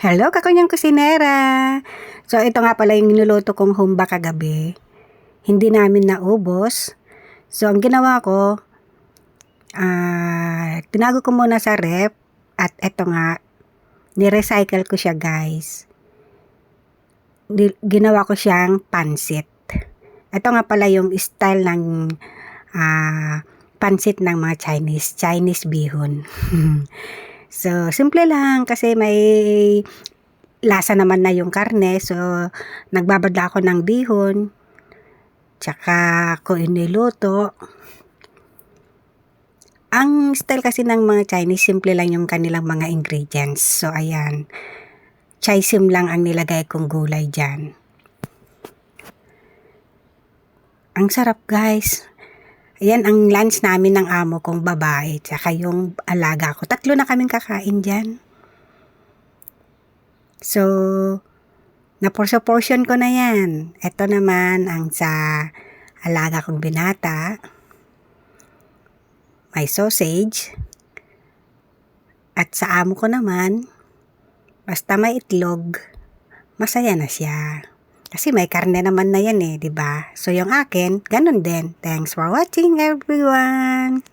Hello, kakunyang kusinera! So, ito nga pala yung niluluto kong humba kagabi. Hindi namin naubos. So, ang ginawa ko, tinago ko muna sa ref. At ito nga, ni-recycle ko siya, guys. Ginawa ko siyang pansit. Ito nga pala yung style ng pansit ng mga Chinese bihon. So, simple lang kasi may lasa naman na yung karne. So, nagbabadla ako ng bihon. Tsaka ko iniluto. Ang style kasi ng mga Chinese, simple lang yung kanilang mga ingredients. So, ayan. Chaisim lang ang nilagay kong gulay dyan. Ang sarap, guys. Ayan ang lunch namin ng amo kong babae. Tsaka yung alaga ko. 3 na kaming kakain dyan. So, naporso-portion ko na yan. Ito naman ang sa alaga kong binata. May sausage. At sa amo ko naman, basta may itlog, masaya na siya. Kasi may karne naman na yan di ba? So yung akin, ganun din. Thanks for watching everyone!